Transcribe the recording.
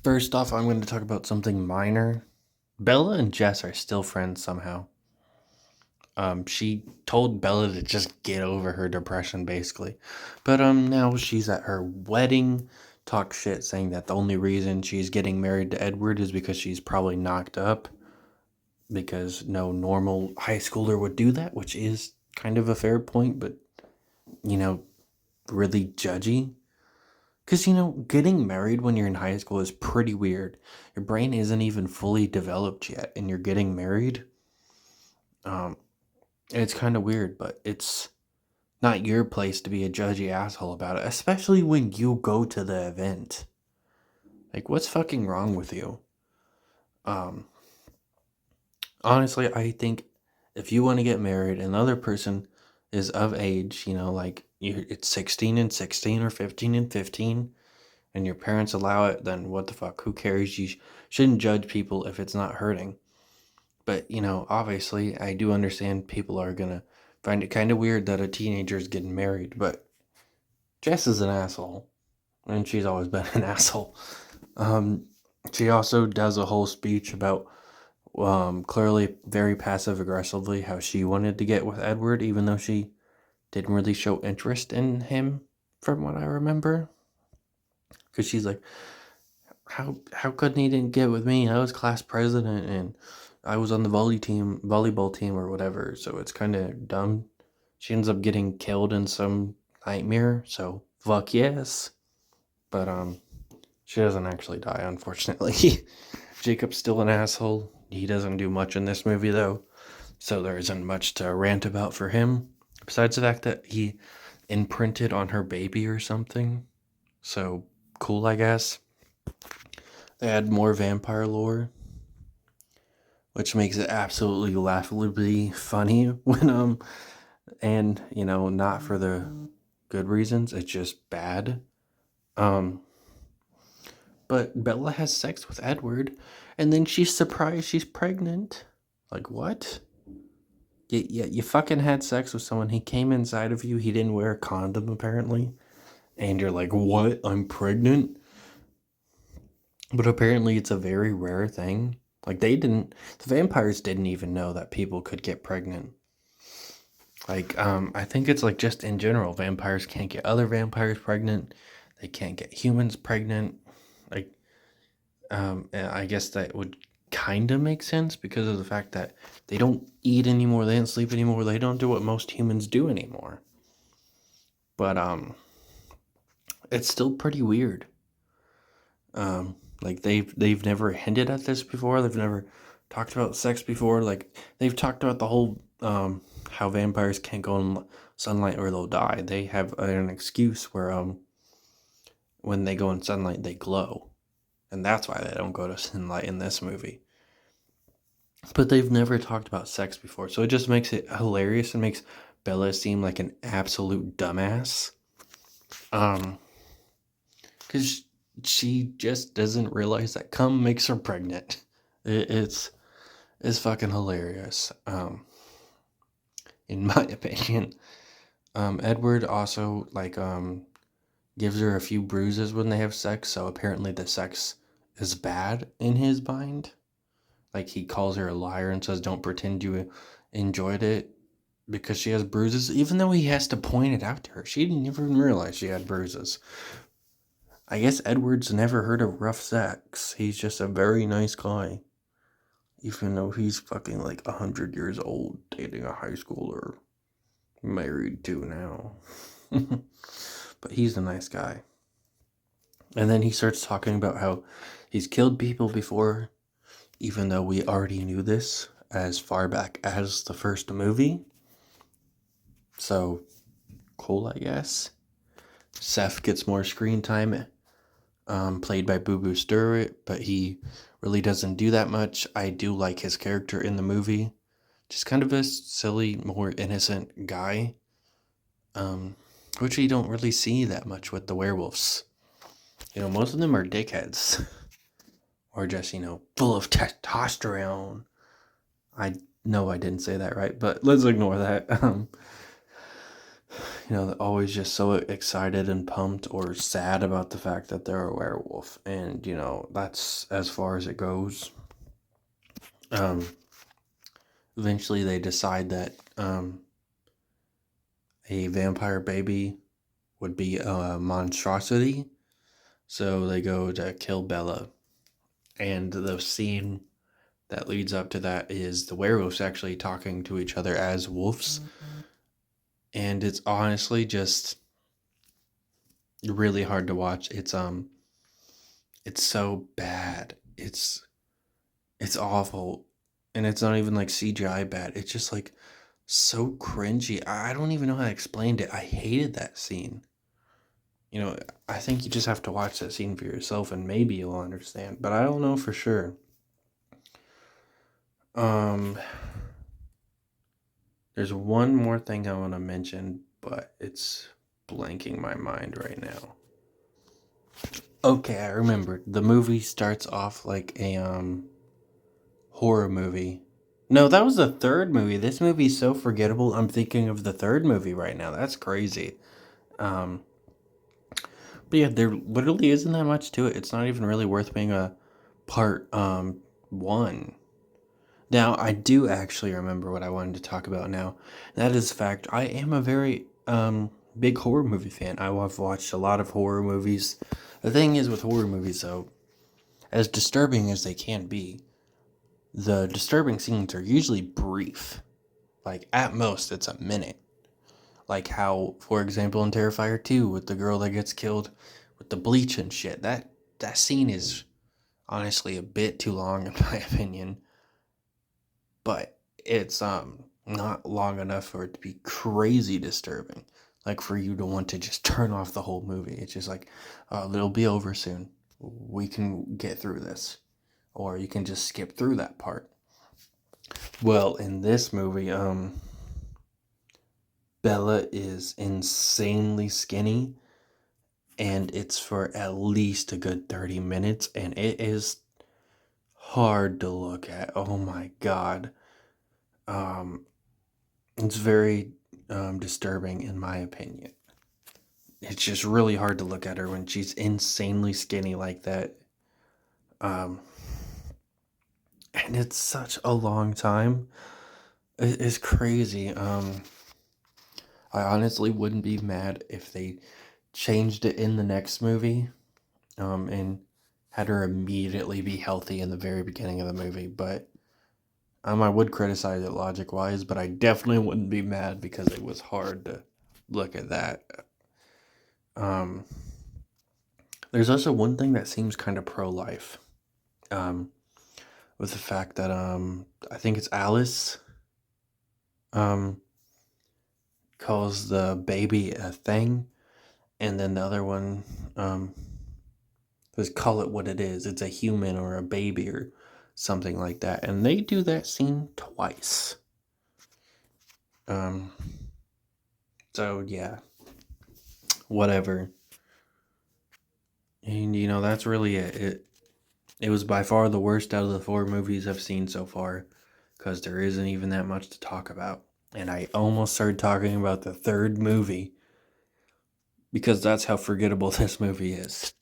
First off, I'm going to talk about something minor. Bella and Jess are still friends somehow. She told Bella to just get over her depression, basically. But now she's at her wedding, talk shit, saying that the only reason she's getting married to Edward is because she's probably knocked up. Because no normal high schooler would do that, which is kind of a fair point, but you know, really judgy. Because, getting married when you're in high school is pretty weird. Your brain isn't even fully developed yet, and you're getting married. Um, it's kind of weird, but it's not your place to be a judgy asshole about it, especially when you go to the event. Like, what's fucking wrong with you? Um, Honestly, I think if you want to get married and the other person is of age, like it's 16 and 16 or 15 and 15, and your parents allow it, then what the fuck? Who cares? You shouldn't judge people if it's not hurting. But, obviously, I do understand people are going to find it kind of weird that a teenager is getting married. But Jess is an asshole, and she's always been an asshole. Um, she also does a whole speech about clearly very passive aggressively how she wanted to get with Edward, even though she didn't really show interest in him, from what I remember. Because she's like, how couldn't he didn't get with me? I was class president and I was on the volleyball team or whatever. So it's kind of dumb. She ends up getting killed in some nightmare. So fuck yes. But she doesn't actually die, unfortunately. Jacob's still an asshole. He doesn't do much in this movie though, so there isn't much to rant about for him. Besides the fact that he imprinted on her baby or something. So cool, I guess. They add more vampire lore, which makes it absolutely laughably funny when and not for the good reasons. It's just bad. Um, but Bella has sex with Edward, and then she's surprised she's pregnant. Like what? You fucking had sex with someone. He came inside of you. He didn't wear a condom apparently, and you're like, what? I'm pregnant. But apparently, it's a very rare thing. Like the vampires didn't even know that people could get pregnant. Like, I think it's like just in general, vampires can't get other vampires pregnant. They can't get humans pregnant. Like, and I guess that would kind of make sense because of the fact that they don't eat anymore, they don't sleep anymore, they don't do what most humans do anymore. But it's still pretty weird. Like they've never hinted at this before. They've never talked about sex before. Like they've talked about the whole how vampires can't go in sunlight or they'll die. They have an excuse where when they go in sunlight they glow, and that's why they don't go to sunlight in this movie. But they've never talked about sex before, so it just makes it hilarious and makes Bella seem like an absolute dumbass. Because she just doesn't realize that cum makes her pregnant. It's fucking hilarious. In my opinion. Edward also gives her a few bruises when they have sex, so apparently the sex is bad in his mind. Like he calls her a liar and says, "Don't pretend you enjoyed it," because she has bruises, even though he has to point it out to her. She didn't even realize she had bruises. I guess Edward's never heard of rough sex. He's just a very nice guy. Even though he's fucking like 100 years old, dating a high schooler. Married to now. But he's a nice guy. And then he starts talking about how he's killed people before, even though we already knew this as far back as the first movie. So, cool, I guess. Seth gets more screen time, played by Boo Boo Stewart, but he really doesn't do that much. I do like his character in the movie. Just kind of a silly, more innocent guy, which you don't really see that much with the werewolves. Most of them are dickheads. Or just, full of testosterone. I know I didn't say that right, but let's ignore that. They're always just so excited and pumped or sad about the fact that they're a werewolf. And, that's as far as it goes. Um, Eventually they decide that a vampire baby would be a monstrosity. So they go to kill Bella. And the scene that leads up to that is the werewolves actually talking to each other as wolves. And it's honestly just really hard to watch. It's so bad. It's awful. And it's not even like CGI bad. It's just like so cringy. I don't even know how to explain it. I hated that scene. I think you just have to watch that scene for yourself and maybe you'll understand, but I don't know for sure. Um there's one more thing I want to mention, but it's blanking my mind right now. Okay, I remembered. The movie starts off like a horror movie. No, that was the third movie. This movie's so forgettable. I'm thinking of the third movie right now. That's crazy. Um, but yeah, there literally isn't that much to it. It's not even really worth being a part one. Now, I do actually remember what I wanted to talk about now. That is the fact I am a very big horror movie fan. I've watched a lot of horror movies. The thing is with horror movies though, as disturbing as they can be, the disturbing scenes are usually brief. Like at most it's a minute. Like how, for example, in Terrifier 2 with the girl that gets killed with the bleach and shit. That scene is honestly a bit too long in my opinion. But it's not long enough for it to be crazy disturbing. Like for you to want to just turn off the whole movie. It's just like, it'll be over soon. We can get through this. Or you can just skip through that part. Well, in this movie, Bella is insanely skinny, and it's for at least a good 30 minutes, and it is hard to look at. Oh my god. Um, it's very disturbing in my opinion. It's just really hard to look at her when she's insanely skinny like that. Um, and it's such a long time. It's crazy. I honestly wouldn't be mad if they changed it in the next movie, and had her immediately be healthy in the very beginning of the movie. But I would criticize it logic wise, but I definitely wouldn't be mad because it was hard to look at that. Um, there's also one thing that seems kind of pro life, um, with the fact that I think it's Alice, um, calls the baby a thing, and then the other one just call it what it is. It's a human or a baby or something like that. And they do that scene twice. Um, so yeah, whatever. And that's really it. It was by far the worst out of the 4 movies I've seen so far, because there isn't even that much to talk about. And I almost started talking about the third movie because that's how forgettable this movie is.